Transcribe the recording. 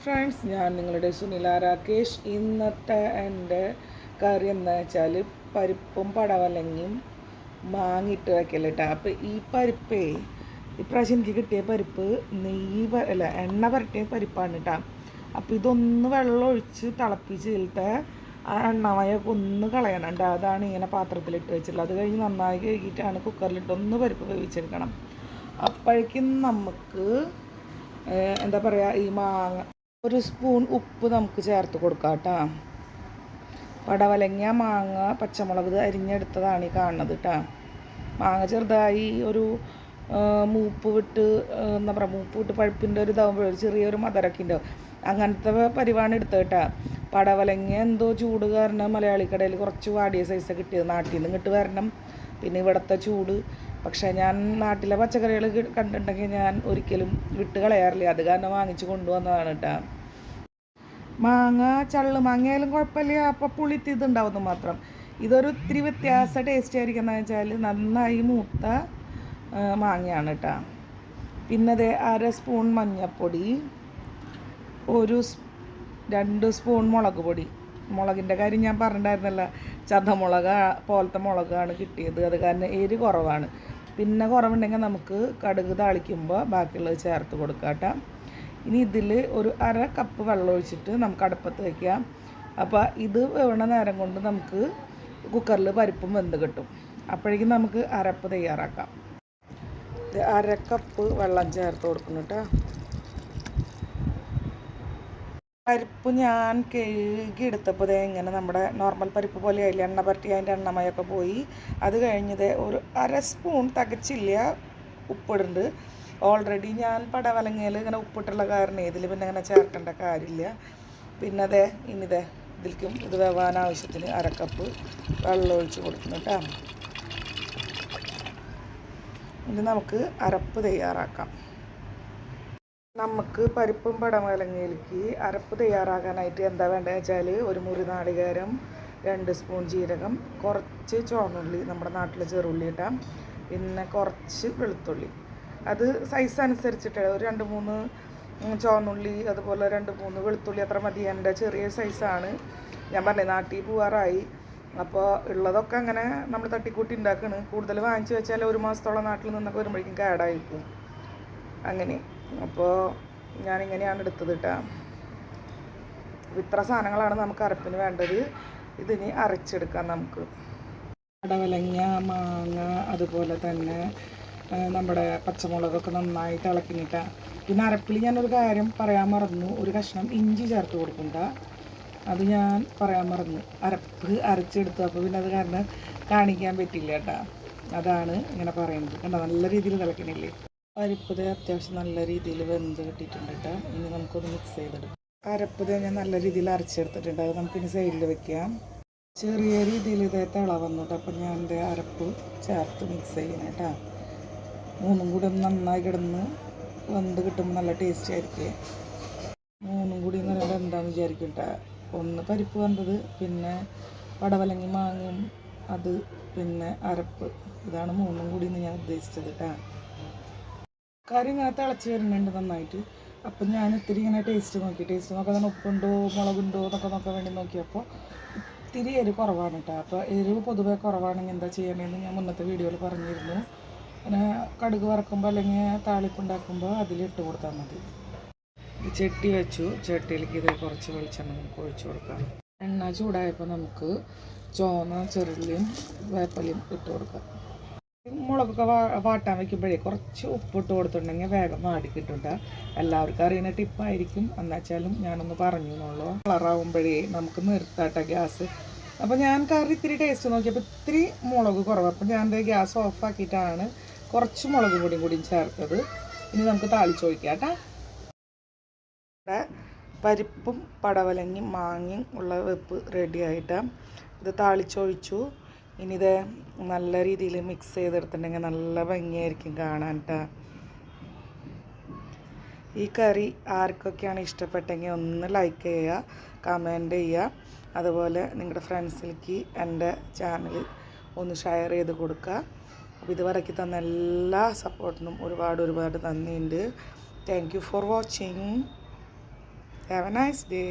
Friends, ഞാൻ നിങ്ങളുടെ സുനില രാകേഷ്. ഇന്നത്തെ എൻ്റെ കറി എന്താ വെച്ചാൽ പരിപ്പും പടവലങ്ങയും മാങ്ങിയിട്ട് വയ്ക്കലിട്ടാ. അപ്പോൾ ഈ പരിപ്പേ ഇപ്രാവശ്യം എനിക്ക് കിട്ടിയ പരിപ്പ് എണ്ണ പുരട്ടിയ പരിപ്പാണ് കേട്ടോ. അപ്പോൾ ഇതൊന്ന് വെള്ളം ഒഴിച്ച് തിളപ്പിച്ചിട്ട് ആ എണ്ണമയൊക്കെ ഒന്ന് കളയണം കേട്ടോ. അതാണ് ഇങ്ങനെ പാത്രത്തിലിട്ട് വെച്ചിട്ടുള്ളത്. അത് കഴിഞ്ഞ് നന്നായി കഴുകിയിട്ടാണ് കുക്കറിലിട്ട് ഒന്ന് പരിപ്പ് വേവിച്ചെടുക്കണം. അപ്പോഴേക്കും നമുക്ക് എന്താ പറയുക, ഈ മാങ്ങ ഒരു സ്പൂൺ ഉപ്പ് നമുക്ക് ചേർത്ത് കൊടുക്കാം കേട്ടോ. പടവലങ്ങ, മാങ്ങ, പച്ചമുളക് അരിഞ്ഞെടുത്തതാണ് ഈ കാണുന്നത് കേട്ടോ. മാങ്ങ ചെറുതായി ഒരു മൂപ്പ് വിട്ട് പഴുപ്പിൻ്റെ ഒരു ഇതാകുമ്പോൾ ഒരു ചെറിയൊരു മധുരമൊക്കെ ഉണ്ടാവും. അങ്ങനത്തെ പരിവാണ് എടുത്തത് കേട്ടോ. പടവലങ്ങ എന്തോ ചൂട് കാരണം മലയാളിക്കടയിൽ കുറച്ച് വാടിയ സൈസ് കിട്ടിയത്. നാട്ടിൽ നിന്ന് ഇങ്ങോട്ട് വരണം, പിന്നെ ഇവിടുത്തെ ചൂട്. പക്ഷേ ഞാൻ നാട്ടിലെ പച്ചക്കറികൾ കണ്ടിട്ടുണ്ടെങ്കിൽ ഞാൻ ഒരിക്കലും വിട്ട് കളയാറില്ല. അത് കാരണം വാങ്ങിച്ച് കൊണ്ടുവന്നതാണ് കേട്ടോ. മാങ്ങ ചള്ളു മാങ്ങയായാലും കുഴപ്പമില്ല, അപ്പോൾ പുളിത്തിതുണ്ടാവുന്നു മാത്രം. ഇതൊരു ഇത്തിരി വ്യത്യാസ ടേസ്റ്റ് ആയിരിക്കും എന്ന് വെച്ചാൽ നന്നായി മൂത്ത മാങ്ങയാണ് കേട്ടോ. പിന്നെ അത് 1/2 സ്പൂൺ മഞ്ഞൾപ്പൊടി, 2 സ്പൂൺ മുളക് പൊടി. മുളകിൻ്റെ കാര്യം ഞാൻ പറഞ്ഞിട്ടുണ്ടായിരുന്നല്ല, ചതമുളക് പോലത്തെ മുളകാണ് കിട്ടിയത്. അത് കാരണം എരി കുറവാണ്. പിന്നെ കുറവുണ്ടെങ്കിൽ നമുക്ക് കടുക് താളിക്കുമ്പോൾ ബാക്കിയുള്ളത് ചേർത്ത് കൊടുക്കാം കേട്ടോ. ഇനി ഇതിൽ ഒരു 1/2 കപ്പ് വെള്ളം ഒഴിച്ചിട്ട് നമുക്ക് അടുപ്പത്ത് വയ്ക്കാം. അപ്പോൾ ഇത് വേവണ നേരം കൊണ്ട് നമുക്ക് കുക്കറിൽ പരിപ്പും വെന്ത് കിട്ടും. അപ്പോഴേക്കും നമുക്ക് അരപ്പ് തയ്യാറാക്കാം. 1/2 കപ്പ് വെള്ളം ചേർത്ത് കൊടുക്കണം കേട്ടോ. പരിപ്പ് ഞാൻ കഴുകി എടുത്തപ്പോൾ ഇങ്ങനെ നമ്മുടെ നോർമൽ പരിപ്പ് പോലെ ആയില്ല, എണ്ണ പരട്ടി അതിൻ്റെ എണ്ണമയൊക്കെ പോയി. അത് കഴിഞ്ഞത് ഒരു 1/2 സ്പൂൺ തികച്ചില്ല ഉപ്പിടുന്നുണ്ട്. ഓൾറെഡി ഞാൻ പടവലങ്ങയിൽ ഇങ്ങനെ ഉപ്പിട്ടുള്ള കാരണം ഇതിൽ പിന്നെ അങ്ങനെ ചേർക്കേണ്ട കാര്യമില്ല. പിന്നെ ഇതിലേക്കും ഇത് വേവാൻ ആവശ്യത്തിന് 1/2 കപ്പ് വെള്ളം ഒഴിച്ച് കൊടുക്കണം കേട്ടോ. ഇനി നമുക്ക് അരപ്പ് തയ്യാറാക്കാം. നമുക്ക് പരിപ്പും പടവലങ്ങയിലേക്ക് അരപ്പ് തയ്യാറാക്കാനായിട്ട് എന്താ വേണ്ടതെന്ന് വെച്ചാൽ ഒരു മുറി നാളികേരം, 2 സ്പൂൺ ജീരകം, കുറച്ച് ചുവന്നുള്ളി, നമ്മുടെ നാട്ടിലെ ചെറുള്ളി ഇട്ടാം, പിന്നെ കുറച്ച് വെളുത്തുള്ളി. അത് സൈസ് അനുസരിച്ചിട്ട് ഒരു 2-3 ചുവന്നുള്ളി, അതുപോലെ 2-3 വെളുത്തുള്ളി അത്ര മതി. എൻ്റെ ചെറിയ സൈസാണ്. ഞാൻ പറഞ്ഞത് നാട്ടിൽ പോവാറായി, അപ്പോൾ ഉള്ളതൊക്കെ അങ്ങനെ നമ്മൾ തട്ടിക്കൂട്ടി ഉണ്ടാക്കണം. കൂടുതൽ വാങ്ങിച്ച് വെച്ചാൽ 1 മാസത്തോളം നാട്ടിൽ നിന്നൊക്കെ വരുമ്പോഴേക്കും കേടായിരിക്കും. അങ്ങനെ അപ്പോൾ ഞാനിങ്ങനെയാണ് എടുത്തത് കേട്ടോ. ഇത്ര സാധനങ്ങളാണ് നമുക്ക് അരപ്പിന് വേണ്ടത്. ഇതിനി അരച്ചെടുക്കാം നമുക്ക്. പടവലങ്ങ, മാങ്ങ, അതുപോലെ തന്നെ നമ്മുടെ പച്ചമുളകൊക്കെ നന്നായി തിളക്കിനിട്ടാണ്. പിന്നെ അരപ്പിൽ ഞാനൊരു കാര്യം പറയാൻ മറന്നു, ഒരു കഷ്ണം ഇഞ്ചി ചേർത്ത് കൊടുക്കണ്ട. അത് ഞാൻ പറയാൻ മറന്നു. അരപ്പ് അരച്ചെടുത്തു, അപ്പോൾ പിന്നെ അത് കാരണം കാണിക്കാൻ പറ്റില്ല കേട്ടോ. അതാണ് ഇങ്ങനെ പറയുന്നത്. കണ്ടോ, നല്ല രീതിയിൽ തിളക്കണില്ലേ. പരിപ്പ് അത്യാവശ്യം നല്ല രീതിയിൽ വെന്ത് കിട്ടിയിട്ടുണ്ട് കേട്ടോ. ഇനി നമുക്കൊന്ന് മിക്സ് ചെയ്തെടുക്കാം. അരപ്പ് ഞാൻ നല്ല രീതിയിൽ അരച്ചെടുത്തിട്ടുണ്ട്. അത് നമുക്കിനി സൈഡിൽ വെക്കാം. ചെറിയ രീതിയിൽ തിള വന്നിട്ട് അപ്പോൾ ഞാൻ അരപ്പ് ചേർത്ത് മിക്സ് ചെയ്യണം കേട്ടോ. 3 കൂടി ഒന്ന് നന്നായി കിടന്ന് വെന്ത് കിട്ടുമ്പോൾ നല്ല ടേസ്റ്റ് ആയിരിക്കും. 3 കൂടി എന്ന് പറയുമ്പോൾ എന്താണെന്ന് വിചാരിക്കും കേട്ടോ. ഒന്ന് പരിപ്പ് വെന്തത്, പിന്നെ പടവലങ്ങി മാങ്ങയും, അത് പിന്നെ അരപ്പ്. ഇതാണ് 3 കൂടി എന്ന് ഞാൻ ഉദ്ദേശിച്ചത് കേട്ടോ. കറി ഇങ്ങനെ തിളച്ച് വരുന്നുണ്ട് നന്നായിട്ട്. അപ്പം ഞാൻ ഇത്തിരി ഇങ്ങനെ ടേസ്റ്റ് നോക്കാൻ ഉപ്പുണ്ടോ മുളകുണ്ടോ എന്നൊക്കെ നോക്കാൻ വേണ്ടി നോക്കിയപ്പോൾ ഇത്തിരി എരിവ് കുറവാണ് കേട്ടോ. അപ്പോൾ എരിവ് പൊതുവേ കുറവാണെങ്കിൽ എന്താ ചെയ്യണമെന്ന് ഞാൻ മുന്നത്തെ വീഡിയോയിൽ പറഞ്ഞിരുന്നു. പിന്നെ കടുക് വറക്കുമ്പോൾ അല്ലെങ്കിൽ താളിപ്പുണ്ടാക്കുമ്പോൾ അതിലിട്ട് കൊടുത്താൽ മതി. ചട്ടി വെച്ചു. ചട്ടിയിലേക്ക് ഇത് കുറച്ച് വെളിച്ചെണ്ണ നമുക്ക് ഒഴിച്ചു കൊടുക്കാം. എണ്ണ ചൂടായപ്പോൾ നമുക്ക് ചുവന്ന ചെറുള്ളിയും വേപ്പലയും ഇട്ട് കൊടുക്കാം. മുളകൊക്കെ വാട്ടാൻ വയ്ക്കുമ്പോഴേ കുറച്ച് ഉപ്പിട്ട് കൊടുത്തിട്ടുണ്ടെങ്കിൽ വേഗം വാടി കിട്ടും. എല്ലാവർക്കും അറിയുന്ന ടിപ്പായിരിക്കും, എന്നുവെച്ചാലും ഞാനൊന്ന് പറഞ്ഞു എന്നുള്ളൂ. കളറാവുമ്പോഴേ നമുക്ക് നിർത്താട്ട ഗ്യാസ്. അപ്പോൾ ഞാൻ കറി ഇത്തിരി ടേസ്റ്റ് നോക്കിയപ്പോൾ ഇത്തിരി മുളക് കുറവ്. അപ്പോൾ ഞാൻ ഗ്യാസ് ഓഫാക്കിയിട്ടാണ് കുറച്ച് മുളക് പൊടിയും ചേർത്തത്. ഇനി നമുക്ക് താളിച്ചൊഴിക്കാം കേട്ടോ. ഇവിടെ പരിപ്പും പടവലങ്ങയും മാങ്ങയും ഉള്ള വെപ്പ് റെഡി ആയിട്ടാണ്. ഇത് താളിച്ചൊഴിച്ചു. ഇനി ഇത് നല്ല രീതിയിൽ മിക്സ് ചെയ്തെടുത്തിട്ടുണ്ടെങ്കിൽ നല്ല ഭംഗിയായിരിക്കും കാണാൻ കേട്ടോ. ഈ കറി ആർക്കൊക്കെയാണ് ഇഷ്ടപ്പെട്ടെങ്കിൽ ഒന്ന് ലൈക്ക് ചെയ്യുക, കമൻറ്റ് ചെയ്യുക. അതുപോലെ നിങ്ങളുടെ ഫ്രണ്ട്സിലേക്ക് എൻ്റെ ചാനൽ ഒന്ന് ഷെയർ ചെയ്ത് കൊടുക്കുക. അപ്പോൾ ഇതുവരെയ്ക്ക് തന്ന എല്ലാ സപ്പോർട്ടിനും ഒരുപാട് നന്ദിയുണ്ട്. Thank you for watching. Have A nice day.